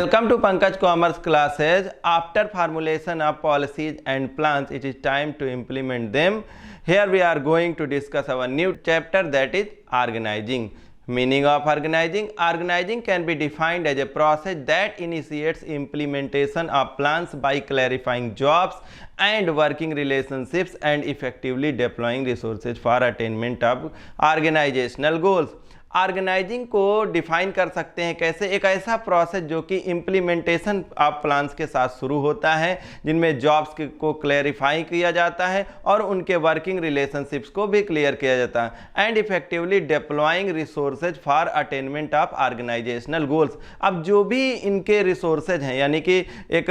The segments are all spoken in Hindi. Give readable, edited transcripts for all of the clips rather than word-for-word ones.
Welcome to Pankaj Commerce classes. After formulation of policies and plans, it is time to implement them. Here we are going to discuss our new chapter, that is organizing. Meaning of organizing. Organizing can be defined as a process that initiates implementation of plans by clarifying jobs and working relationships and effectively deploying resources for attainment of organizational goals. Organizing को डिफाइन कर सकते हैं कैसे? एक ऐसा प्रोसेस जो कि इम्प्लीमेंटेशन ऑफ प्लान्स के साथ शुरू होता है, जिनमें जॉब्स को क्लैरिफाई किया जाता है और उनके वर्किंग रिलेशनशिप्स को भी क्लियर किया जाता है and effectively deploying resources for attainment of organizational goals. अब जो भी इनके रिसोर्सेज हैं, यानी कि एक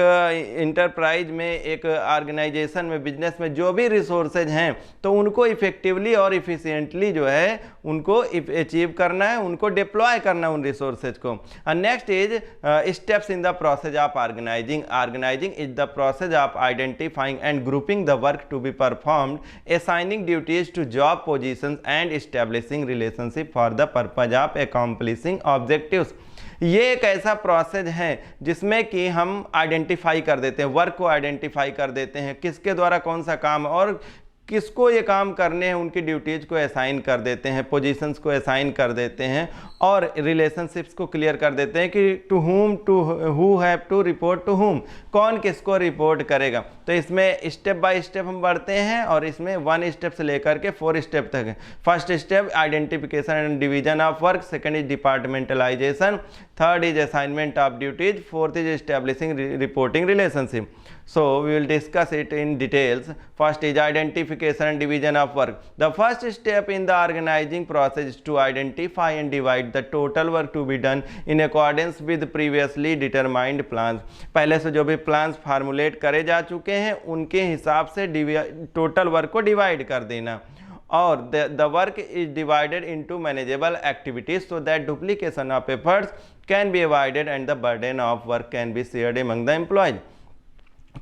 इंटरप्राइज में, एक ऑर्गेनाइजेशन में, बिजनेस में जो भी रिसोर्सेज हैं, तो उनको इफेक्टिवली और इफिशिएंटली जो है उनको अचीव करना है, उनको डिप्लॉय करना है उन रिसोर्सेज को। Next is steps in the process of organising. Organising is the process of identifying and grouping the work to be performed, assigning duties to job positions and establishing relationship for the purpose of accomplishing objectives. ये एक ऐसा प्रोसेस है जिसमें कि हम आइडेंटिफाई कर देते हैं, वर्क को आइडेंटिफाई कर देते हैं, किसके द्वारा कौन सा काम और किसको ये काम करने हैं, उनकी ड्यूटीज़ को असाइन कर देते हैं, पोजीशंस को असाइन कर देते हैं और रिलेशनशिप्स को क्लियर कर देते हैं कि to who have to report to whom, कौन किसको रिपोर्ट करेगा। तो इसमें स्टेप बाय स्टेप हम बढ़ते हैं और इसमें 1 स्टेप से लेकर के 4 स्टेप तक है। First step identification and division of work, second is departmentalisation, third is assignment of duties, fourth is establishing reporting relationship. So we will discuss it in details. First is identification and division of work. The first step in the organizing process is to identify and divide the total work to be done in accordance with previously determined plans. पहले से जो भी plans formulate करे जा चुके हैं उनके हिसाब से total work को divide कर देना। और the work is divided into manageable activities so that duplication of efforts can be avoided and the burden of work can be shared among the employees.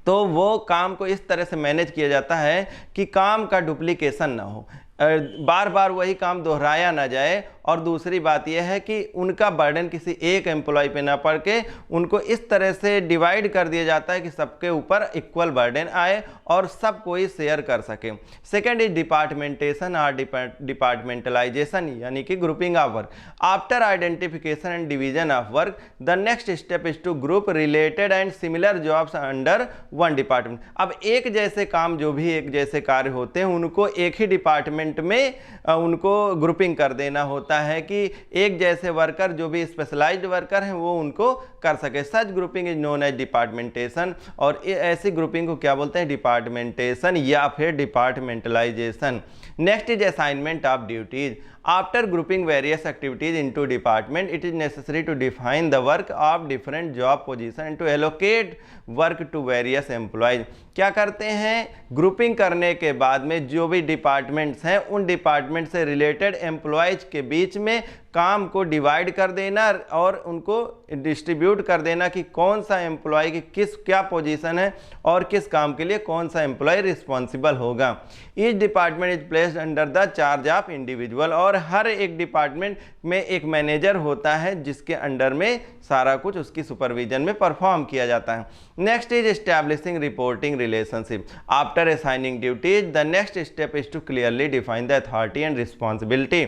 तो वो काम को इस तरह से मैनेज किया जाता है कि काम का डुप्लीकेशन ना हो, बार बार वही काम दोहराया ना जाए, और दूसरी बात यह है कि उनका बर्डन किसी एक एम्प्लॉय पे ना पड़ के उनको इस तरह से डिवाइड कर दिया जाता है कि सबके ऊपर इक्वल बर्डन आए और सब कोई शेयर कर सके। सेकेंड इज डिपार्टमेंटेशन और डिपार्टमेंटलाइजेशन, यानी कि grouping of work. After identification and division of work, the next step is to group related and similar jobs under one department. अब एक जैसे काम, जो भी एक जैसे कार्य होते हैं, उनको एक ही डिपार्टमेंट में उनको ग्रुपिंग कर देना होता है कि एक जैसे वर्कर, जो भी स्पेशलाइज्ड वर्कर हैं, वो उनको कर सके। सच ग्रुपिंग इज नोन एज डिपार्टमेंटेशन, और ऐसी ग्रुपिंग को क्या बोलते हैं? डिपार्टमेंटेशन या फिर departmentalisation. Next is assignment of duties. After grouping various activities into department, it is necessary to define the work of different job position and to allocate work to various employees. क्या करते हैं? ग्रुपिंग करने के बाद में जो भी डिपार्टमेंट्स हैं, उन डिपार्टमेंट से रिलेटेड एम्प्लॉयज के बीच में काम को डिवाइड कर देना और उनको डिस्ट्रीब्यूट कर देना कि कौन सा एम्प्लॉय की क्या पोजीशन है और किस काम के लिए कौन सा एम्प्लॉय रिस्पॉन्सिबल होगा। Each department is placed under the charge of individual, और हर एक डिपार्टमेंट में एक मैनेजर होता है जिसके अंडर में सारा कुछ उसकी सुपरविजन में परफॉर्म किया जाता है। Next is establishing reporting relationship. After assigning duties, the next step is to clearly define the authority and responsibility.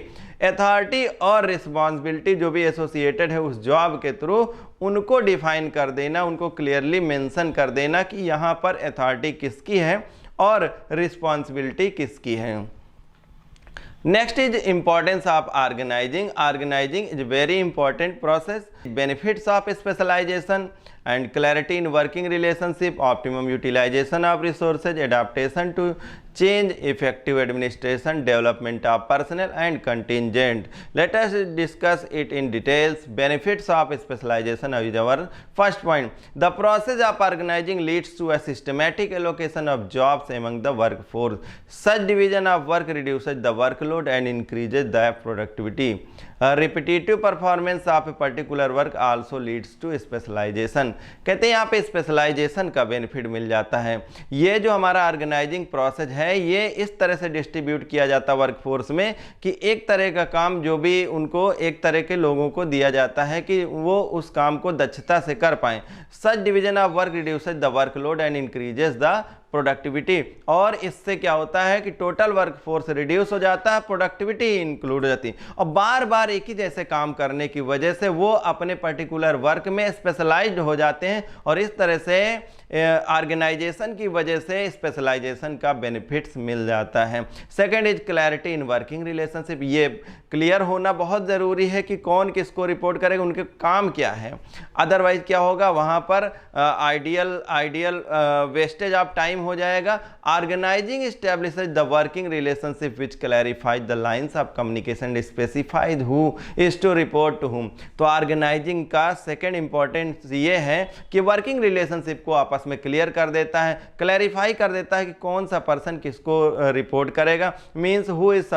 Authority और रिस्पॉन्सिबिलिटी जो भी एसोसिएटेड है उस जॉब के थ्रू, उनको डिफाइन कर देना, उनको क्लियरली मेंशन कर देना कि यहाँ पर अथॉरिटी किसकी है और रिस्पॉन्सिबिलिटी किसकी है। Next is importance of organizing. Organizing is a very important process. Benefits of specialization and clarity in working relationship, optimum utilization of resources, adaptation to change, effective administration, development of personnel and contingent. Let us discuss it in details. Benefits of specialization is our first point. The process of organizing leads to a systematic allocation of jobs among the workforce. Such division of work reduces the workload and increases the productivity. Repetitive performance of a particular work also leads to specialization. कहते हैं यहाँ पे स्पेशलाइजेशन का बेनिफिट मिल जाता है। ये जो हमारा ऑर्गेनाइजिंग प्रोसेस है ये इस तरह से डिस्ट्रीब्यूट किया जाता है वर्कफोर्स में कि एक तरह का काम जो भी उनको एक तरह के लोगों को दिया जाता है कि वो उस काम को दक्षता से कर पाएं। Such division of work reduces the workload and increases the productivity. और इससे क्या होता है कि टोटल वर्कफोर्स रिड्यूस हो जाता है, प्रोडक्टिविटी इंक्लूड हो जाती है। और बार बार एक ही जैसे काम करने की वजह से वो अपने पर्टिकुलर वर्क में स्पेशलाइज्ड हो जाते हैं और इस तरह से ऑर्गेनाइजेशन की वजह से स्पेशलाइजेशन का बेनिफिट्स मिल जाता है। Second is clarity in working relationship. ये क्लियर होना बहुत ज़रूरी है कि कौन किसको रिपोर्ट करेगा, उनके काम क्या है। अदरवाइज क्या होगा, वहाँ पर आइडियल वेस्टेज ऑफ टाइम हो जाएगा। Organizing establishes the working relationship which clarifies the lines of communication, specifies who is to report to whom. तो ऑर्गेनाइजिंग का सेकेंड इंपॉर्टेंस ये है कि वर्किंग रिलेशनशिप को आपस में क्लियर कर देता है, क्लैरिफाई कर देता है कि कौन सा पर्सन किसको रिपोर्ट करेगा, means who is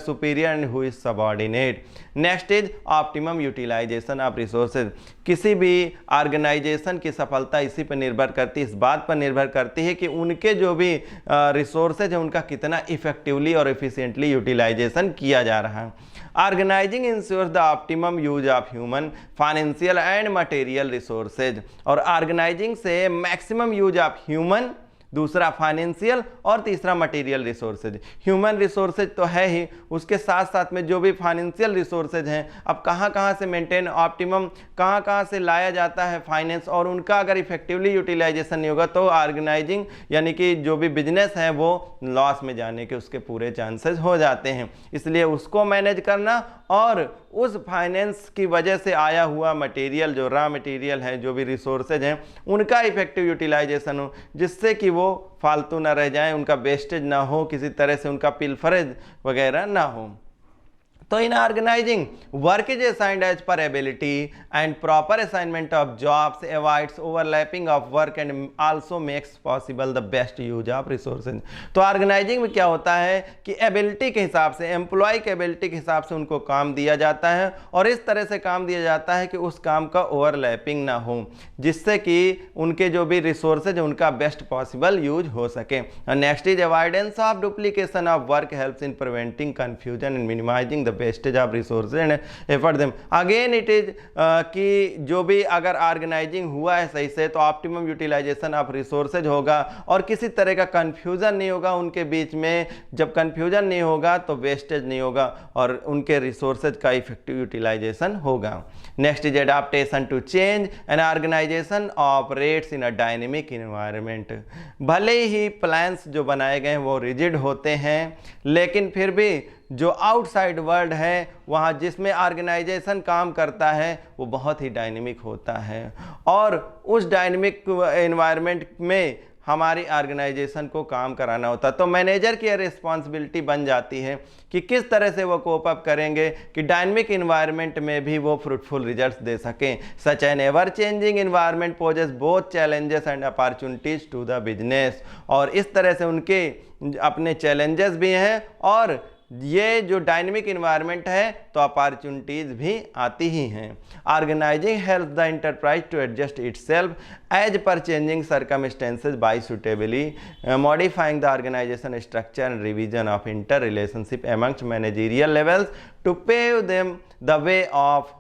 superior and who is subordinate. Next is optimum utilization of resources. किसी भी ऑर्गेनाइजेशन की सफलता इसी पर निर्भर करती है, इस बात पर निर्भर करती है कि उनके जो भी रिसोर्सेज हैं उनका कितना इफेक्टिवली और एफिशिएंटली यूटिलाइजेशन किया जा रहा है। Organizing ensures the optimum use of human, financial and material resources. और ऑर्गेनाइजिंग से मैक्सिमम यूज ऑफ ह्यूमन, दूसरा फाइनेंशियल और तीसरा मटेरियल रिसोर्सेज। ह्यूमन रिसोर्सेज तो है ही, उसके साथ साथ में जो भी फाइनेंशियल रिसोर्सेज हैं, अब कहाँ कहाँ से मेंटेन ऑप्टिमम कहाँ कहाँ से लाया जाता है फाइनेंस, और उनका अगर इफेक्टिवली यूटिलाइजेशन नहीं होगा तो ऑर्गेनाइजिंग यानी कि जो भी बिजनेस है वो लॉस में जाने के उसके पूरे चांसेस हो जाते हैं। इसलिए उसको मैनेज करना और उस फाइनेंस की वजह से आया हुआ मटेरियल, जो रॉ मटेरियल है, जो भी रिसोर्सेज हैं, उनका इफेक्टिव यूटिलाइजेशन हो, जिससे कि वो फालतू ना रह जाएं, उनका वेस्टेज ना हो, किसी तरह से उनका पिलफरेज वगैरह ना हो। तो in organising work is assigned as per ability and proper assignment of jobs avoids overlapping of work and also makes possible the best use of resources. तो ऑर्गेनाइजिंग में क्या होता है कि एबिलिटी के हिसाब से, एम्प्लॉय के एबिलिटी के हिसाब से उनको काम दिया जाता है और इस तरह से काम दिया जाता है कि उस काम का ओवरलैपिंग ना हो, जिससे कि उनके जो भी रिसोर्सेज है उनका बेस्ट पॉसिबल यूज हो सके। Next is avoidance of duplication of work helps in preventing confusion and minimizing the wastage of resources and effort them. Again it is कि जो भी अगर ऑर्गेनाइजिंग हुआ है सही से तो ऑप्टिमम यूटिलाइजेशन ऑफ रिसोर्सेज होगा और किसी तरह का कंफ्यूजन नहीं होगा उनके बीच में। जब कंफ्यूजन नहीं होगा तो वेस्टेज नहीं होगा और उनके रिसोर्सेज का इफेक्टिव यूटिलाइजेशन होगा। Next is adaptation to change. An organization operates in a dynamic environment. भले ही प्लान्स जो बनाए गए हैं वो रिजिड होते हैं, लेकिन फिर भी जो आउटसाइड वर्ल्ड है वहाँ जिसमें ऑर्गेनाइजेशन काम करता है वो बहुत ही डायनेमिक होता है और उस डायनेमिक एनवायरनमेंट में हमारी ऑर्गेनाइजेशन को काम कराना होता है। तो मैनेजर की रिस्पॉन्सिबिलिटी बन जाती है कि किस तरह से वो कोप अप करेंगे कि डायनेमिक इन्वायरमेंट में भी वो फ्रूटफुल रिजल्ट्स दे सकें। Such an ever changing environment poses both challenges and opportunities to the business. और इस तरह से उनके अपने चैलेंजेस भी हैं और ये जो डायनेमिक इन्वायरमेंट है तो अपॉर्चुनिटीज भी आती ही हैं। Organizing help the enterprise to adjust itself as per changing circumstances by suitably modifying the organization structure and revision of inter relationship amongst managerial levels to pave them the way of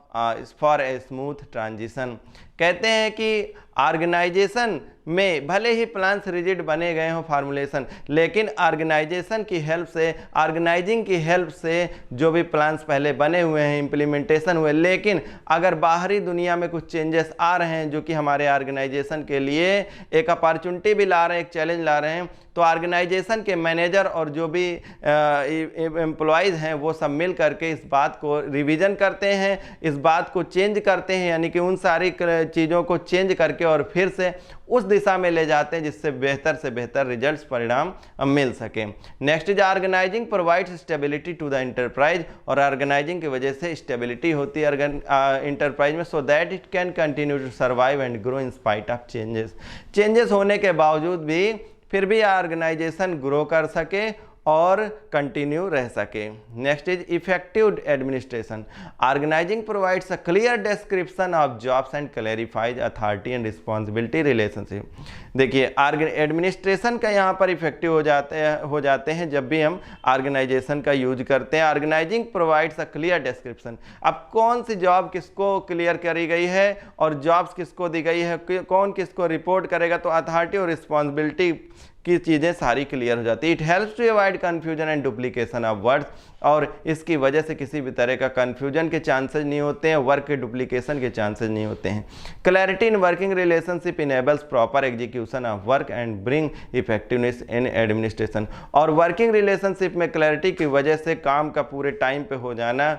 for a smooth transition. कहते हैं कि ऑर्गेनाइजेशन में भले ही प्लान्स रिजिड बने गए हों फार्मूलेशन, लेकिन ऑर्गेनाइजेशन की हेल्प से, ऑर्गेनाइजिंग की हेल्प से जो भी प्लान्स पहले बने हुए हैं, इम्प्लीमेंटेशन हुए, लेकिन अगर बाहरी दुनिया में कुछ चेंजेस आ रहे हैं जो कि हमारे ऑर्गेनाइजेशन के लिए एक अपॉर्चुनिटी भी ला रहे हैं, एक चैलेंज ला रहे हैं, तो ऑर्गेनाइजेशन के मैनेजर और जो भी एम्प्लॉयज़ हैं वो सब मिल करके इस बात को रिवीजन करते हैं, इस बात को चेंज करते हैं, यानी कि उन सारी चीज़ों को चेंज करके और फिर से उस दिशा में ले जाते हैं जिससे बेहतर से बेहतर रिजल्ट्स परिणाम मिल सके। Next is organizing provides stability to the enterprise. और ऑर्गेनाइजिंग की वजह से स्टेबिलिटी होती है इंटरप्राइज में, so that it can continue to survive and grow in spite of changes. Changes होने के बावजूद भी फिर भी ऑर्गेनाइजेशन ग्रो कर सके और कंटिन्यू रह सके। Next is effective administration. Organizing provides a clear description of jobs and clarifies authority and responsibility relationship. देखिए एडमिनिस्ट्रेशन का यहाँ पर इफेक्टिव हो जाते हैं जब भी हम ऑर्गेनाइजेशन का यूज करते हैं। Organizing provides a clear description, अब कौन सी जॉब किसको क्लियर करी गई है और जॉब्स किसको दी गई है, कौन किसको रिपोर्ट करेगा, तो अथॉरिटी और रिस्पॉन्सिबिलिटी की चीज़ें सारी क्लियर हो जाती है। It helps to avoid confusion and duplication of words, और इसकी वजह से किसी भी तरह का कन्फ्यूजन के चांसेस नहीं होते हैं, वर्क के डुप्लीकेशन के चांसेस नहीं होते हैं। Clarity in working relationship enables proper execution of work and bring effectiveness in administration. और वर्किंग रिलेशनशिप में क्लैरिटी की वजह से काम का पूरे टाइम पे हो जाना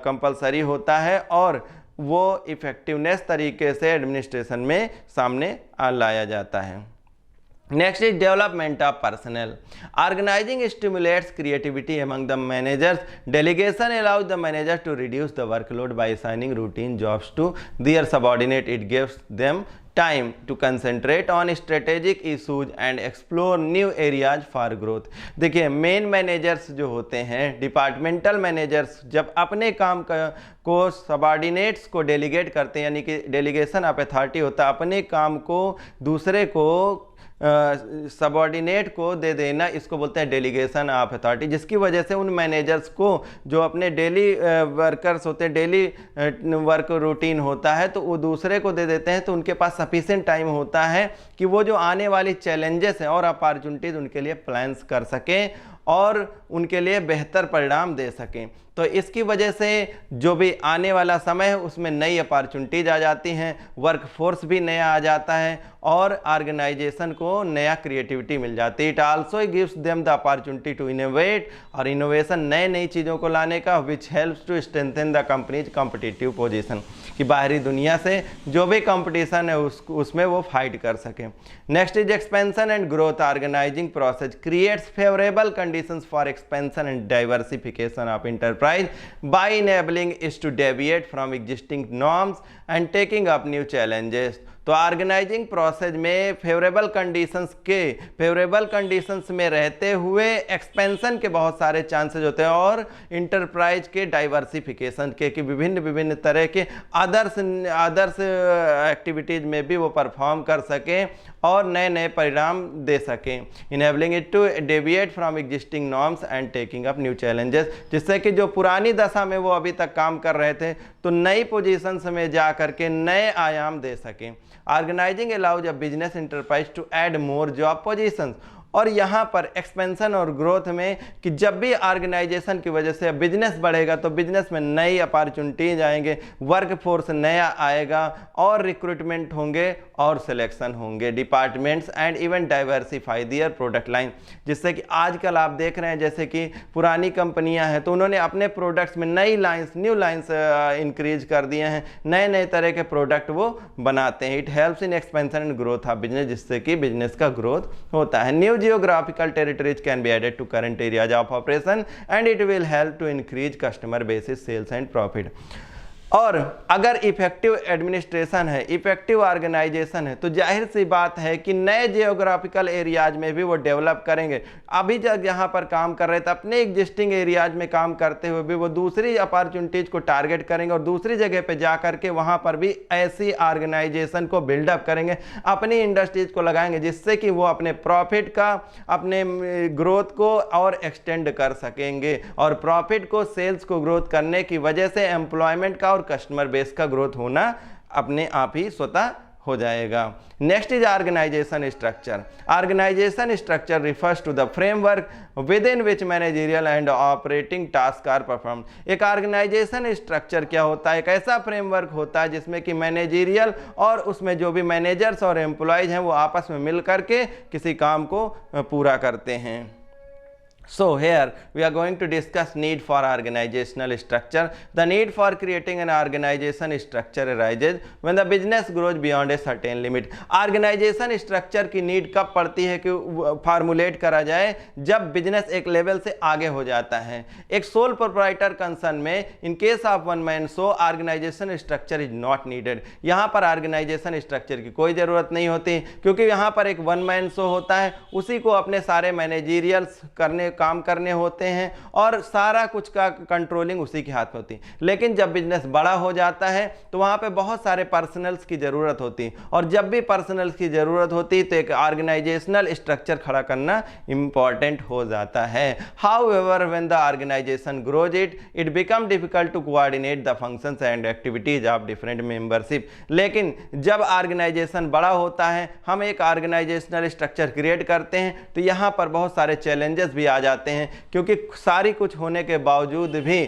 कंपलसरी होता है और वो इफेक्टिवनेस तरीके से एडमिनिस्ट्रेशन में सामने लाया जाता है। Next is development of personnel. Organizing stimulates creativity among the managers. Delegation allows the managers to reduce the workload by assigning routine jobs to their subordinate. It gives them time to concentrate on strategic issues and explore new areas for growth. देखिए मेन मैनेजर्स जो होते हैं, डिपार्टमेंटल मैनेजर्स, जब अपने काम को सबॉर्डिनेट्स को डेलीगेट करते हैं, यानी कि डेलीगेशन ऑफ अथॉरिटी होता है, अपने काम को दूसरे को सबॉर्डिनेट को दे देना, इसको बोलते हैं डेलीगेशन ऑफ अथॉरिटी, जिसकी वजह से उन मैनेजर्स को जो अपने डेली वर्कर्स होते हैं, डेली वर्क रूटीन होता है, तो वो दूसरे को दे देते हैं, तो उनके पास सफिशिएंट टाइम होता है कि वो जो आने वाली चैलेंजेस हैं और अपॉर्चुनिटीज़ उनके लिए प्लान्स कर सकें और उनके लिए बेहतर परिणाम दे सकें। तो इसकी वजह से जो भी आने वाला समय है उसमें नई अपॉर्चुनिटीज आ जाती हैं, वर्क फोर्स भी नया आ जाता है और ऑर्गेनाइजेशन को नया क्रिएटिविटी मिल जाती है। It also gives them the opportunity to innovate, और इनोवेशन नई चीज़ों को लाने का, which helps to strengthen the company's competitive position, कि बाहरी दुनिया से जो भी कंपटीशन है उसमें वो फाइट कर सकें। Next is expansion and growth. Organizing process creates favourable conditions for expansion and diversification of enterprise by enabling it to deviate from existing norms and taking up new challenges। तो ऑर्गेनाइजिंग प्रोसेस में फेवरेबल कंडीशंस में रहते हुए एक्सपेंशन के बहुत सारे चांसेस होते हैं और इंटरप्राइज के डाइवर्सिफिकेशन के, कि विभिन्न तरह के अदर्स एक्टिविटीज में भी वो परफॉर्म कर सकें और नए परिणाम दे सकें। Enabling it to deviate from existing norms and taking up new challenges, जिससे कि जो पुरानी दशा में वो अभी तक काम कर रहे थे तो नई पोजीशंस में जा करके नए आयाम दे सकें। Organizing allows a business enterprise to add more job positions, और यहाँ पर एक्सपेंशन और ग्रोथ में कि जब भी ऑर्गेनाइजेशन की वजह से बिजनेस बढ़ेगा तो बिजनेस में नई अपॉर्चुनिटीज आएंगे, वर्क फोर्स नया आएगा और रिक्रूटमेंट होंगे और सिलेक्शन होंगे departments and even diversify their product line, जिससे कि आजकल आप देख रहे हैं जैसे कि पुरानी कंपनियां हैं तो उन्होंने अपने प्रोडक्ट्स में न्यू लाइंस इंक्रीज कर दिए हैं, नए तरह के प्रोडक्ट वो बनाते हैं। It helps in expansion and growth of business, जिससे कि बिजनेस का ग्रोथ होता है। New geographical territories can be added to current areas of operation and it will help to increase customer basis, sales and profit। और अगर इफेक्टिव एडमिनिस्ट्रेशन है, इफेक्टिव ऑर्गेनाइजेशन है, तो जाहिर सी बात है कि नए जियोग्राफिकल एरियाज में भी वो डेवलप करेंगे। अभी जब यहाँ पर काम कर रहे थे अपने एग्जिस्टिंग एरियाज में काम करते हुए भी वो दूसरी अपॉर्चुनिटीज को टारगेट करेंगे और दूसरी जगह पे जा करके वहाँ पर भी ऐसी ऑर्गेनाइजेशन को बिल्डअप करेंगे, अपनी इंडस्ट्रीज को लगाएंगे, जिससे कि वो अपने प्रॉफिट का, अपने ग्रोथ को और एक्सटेंड कर सकेंगे और प्रॉफिट को, सेल्स को ग्रोथ करने की वजह से एम्प्लॉयमेंट का और कस्टमर बेस का ग्रोथ होना अपने आप ही स्वतः हो जाएगा। Next is organization structure. Organization structure refers to the framework within which managerial and operating task are perform. एक ऑर्गेनाइजेशन स्ट्रक्चर क्या होता है? एक ऐसा फ्रेमवर्क होता है जिसमें कि मैनेजरियल और उसमें जो भी मैनेजर्स और एम्प्लॉयज हैं वो आपस में मिल करके किसी काम को पूरा करते हैं। So here we are going to discuss need for organizational structure. The need for creating an organization structure arises when the business grows beyond a certain limit. Organization structure की नीड कब पड़ती है कि फार्मूलेट करा जाए? जब बिजनेस एक लेवल से आगे हो जाता है। एक सोल प्रोप्राइटर कंसर्न में in case of one man show organization structure is not needed. यहाँ पर ऑर्गेनाइजेशन स्ट्रक्चर की कोई ज़रूरत नहीं होती, क्योंकि यहाँ पर एक वन मैन शो होता है, उसी को अपने सारे मैनेजरियल्स काम करने होते हैं और सारा कुछ का कंट्रोलिंग उसी के हाथ में होती है। लेकिन जब बिजनेस बड़ा हो जाता है तो वहाँ पे बहुत सारे पर्सनल्स की ज़रूरत होती है, और जब भी पर्सनल्स की ज़रूरत होती है तो एक ऑर्गेनाइजेशनल स्ट्रक्चर खड़ा करना इंपॉर्टेंट हो जाता है। However when the organization grows it become difficult to coordinate the functions and activities of different membership. लेकिन जब ऑर्गेनाइजेशन बड़ा होता है, हम एक ऑर्गेनाइजेशनल स्ट्रक्चर क्रिएट करते हैं, तो यहाँ पर बहुत सारे चैलेंजेस भी आ जाते हैं, क्योंकि सारी कुछ होने के बावजूद भी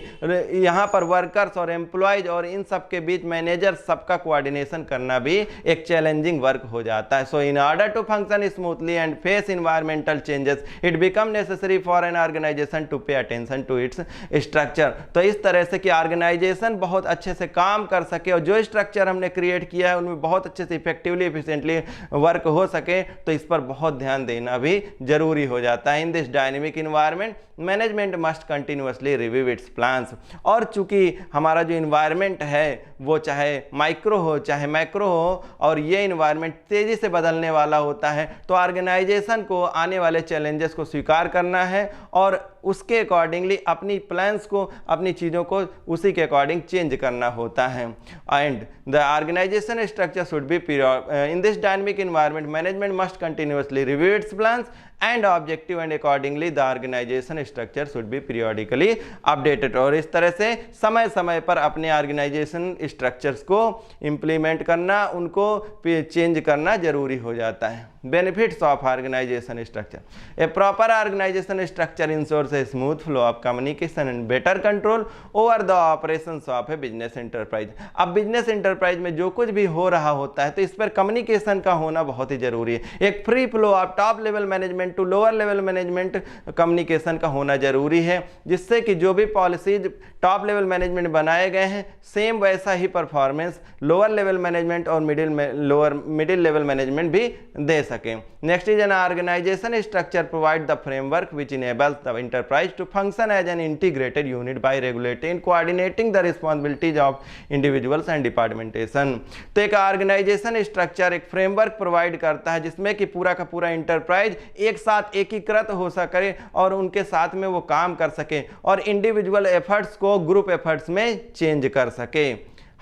यहाँ पर वर्कर्स और एम्प्लॉयज और इन सब के बीच मैनेजर सबका कोऑर्डिनेशन करना भी एक चैलेंजिंग वर्क हो जाता है। So in order to function smoothly and face environmental changes it become necessary for an organisation to pay attention to its structure. तो इस तरह से कि ऑर्गेनाइजेशन बहुत अच्छे से काम कर सके और जो स्ट्रक्चर हमने क्रिएट किया है उनमें बहुत अच्छे से इफेक्टिवली एफिशिएंटली वर्क हो सके, तो इस पर बहुत ध्यान देना भी जरूरी हो जाता है। इन this dynamic environment management must continuously review its plans. और चूंकि हमारा जो इन्वायरमेंट है वो चाहे माइक्रो हो चाहे मैक्रो हो, और ये इन्वायरमेंट तेजी से बदलने वाला होता है, तो ऑर्गेनाइजेशन को आने वाले चैलेंजेस को स्वीकार करना है और उसके अकॉर्डिंगली अपनी प्लान्स को, अपनी चीज़ों को उसी के अकॉर्डिंग चेंज करना होता है। And the organization structure should be in this dynamic environment management must continuously review its plans and objective and accordingly the organization structure should be periodically updated. और इस तरह से समय समय पर अपने ऑर्गेनाइजेशन स्ट्रक्चर्स को इम्प्लीमेंट करना, उनको चेंज करना जरूरी हो जाता है। Benefits of organization structure: a proper organization structure ensures a smooth flow of communication and better control over the operations of a business enterprise. अब बिजनेस एंटरप्राइज में जो कुछ भी हो रहा होता है तो इस पर कम्युनिकेशन का होना बहुत ही जरूरी है। एक free flow of top level management to lower level management communication का होना जरूरी है, जिससे कि जो भी पॉलिसीज टॉप लेवल मैनेजमेंट बनाए गए हैं सेम वैसा ही परफॉर्मेंस लोअर लेवल मैनेजमेंट और मिडिल लेवल मैनेजमेंट भी दे सके। Next is an organization structure provide the framework which enables the enterprise to function as an integrated unit by regulating and coordinating the responsibilities of individuals and departmentation। तो एक ऑर्गेनाइजेशन स्ट्रक्चर एक फ्रेमवर्क प्रोवाइड करता है जिसमें कि पूरा का पूरा इंटरप्राइज एक साथ एकीकृत हो सके और उनके साथ में वो काम कर सके और इंडिविजुअल एफर्ट्स को ग्रुप एफर्ट्स में चेंज कर सके।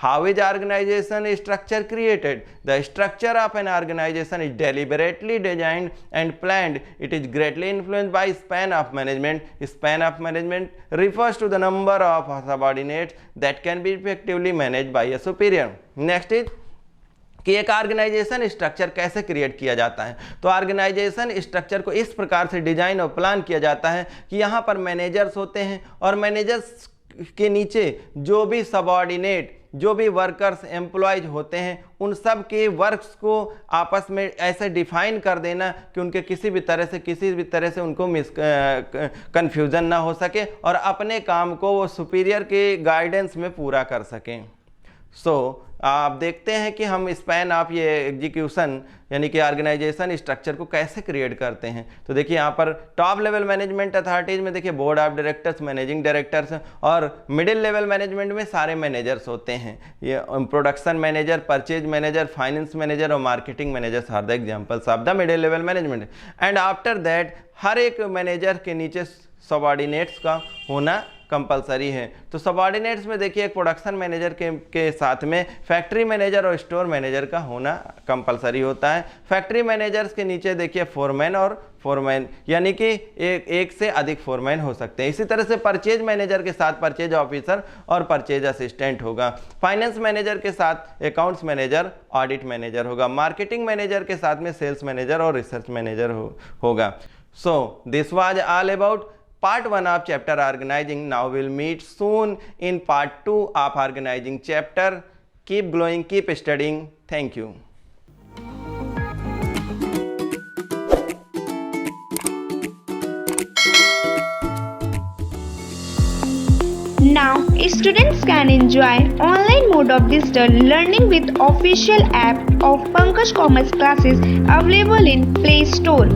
How is organization structure created? The structure of an organization is deliberately designed and planned. It is greatly influenced by span of management. Span of management refers to the number of subordinates that can be effectively managed by a superior. Next is कि एक ऑर्गेनाइजेशन स्ट्रक्चर कैसे क्रिएट किया जाता है। तो ऑर्गेनाइजेशन स्ट्रक्चर को इस प्रकार से डिजाइन और प्लान किया जाता है कि यहाँ पर मैनेजर्स होते हैं और मैनेजर्स के नीचे जो भी सबऑर्डिनेट, जो भी वर्कर्स एम्प्लॉयज होते हैं, उन सब के वर्क्स को आपस में ऐसे डिफाइन कर देना कि उनके किसी भी तरह से उनको कन्फ्यूज़न ना हो सके और अपने काम को वो सुपीरियर के गाइडेंस में पूरा कर सकें। आप देखते हैं कि हम स्पैन ऑफ ये एग्जीक्यूशन यानी कि ऑर्गेनाइजेशन स्ट्रक्चर को कैसे क्रिएट करते हैं। तो देखिए यहाँ पर टॉप लेवल मैनेजमेंट अथॉरिटीज़ में देखिए board of directors, managing directors, और मिडिल लेवल मैनेजमेंट में सारे मैनेजर्स होते हैं। ये production manager, purchase manager, finance manager और marketing managers are the examples of the middle level management. And after that हर एक मैनेजर के नीचे सबऑर्डिनेट्स का होना कंपलसरी है। तो सबऑर्डिनेट्स में देखिए एक प्रोडक्शन मैनेजर के साथ में फैक्ट्री मैनेजर और स्टोर मैनेजर का होना कंपलसरी होता है। फैक्ट्री मैनेजर्स के नीचे देखिए फोरमैन और फोरमैन यानी कि एक से अधिक फोरमैन हो सकते हैं। इसी तरह से परचेज मैनेजर के साथ परचेज ऑफिसर और परचेज असिस्टेंट होगा। फाइनेंस मैनेजर के साथ अकाउंट्स मैनेजर, ऑडिट मैनेजर होगा। मार्केटिंग मैनेजर के साथ में सेल्स मैनेजर और रिसर्च मैनेजर होगा। So this was all about Part 1 of chapter organizing. Now we'll meet soon in part 2 of organizing chapter. Keep growing, keep studying. Thank you. Now, students can enjoy online mode of digital learning with official app of Pankaj Commerce Classes available in Play Store.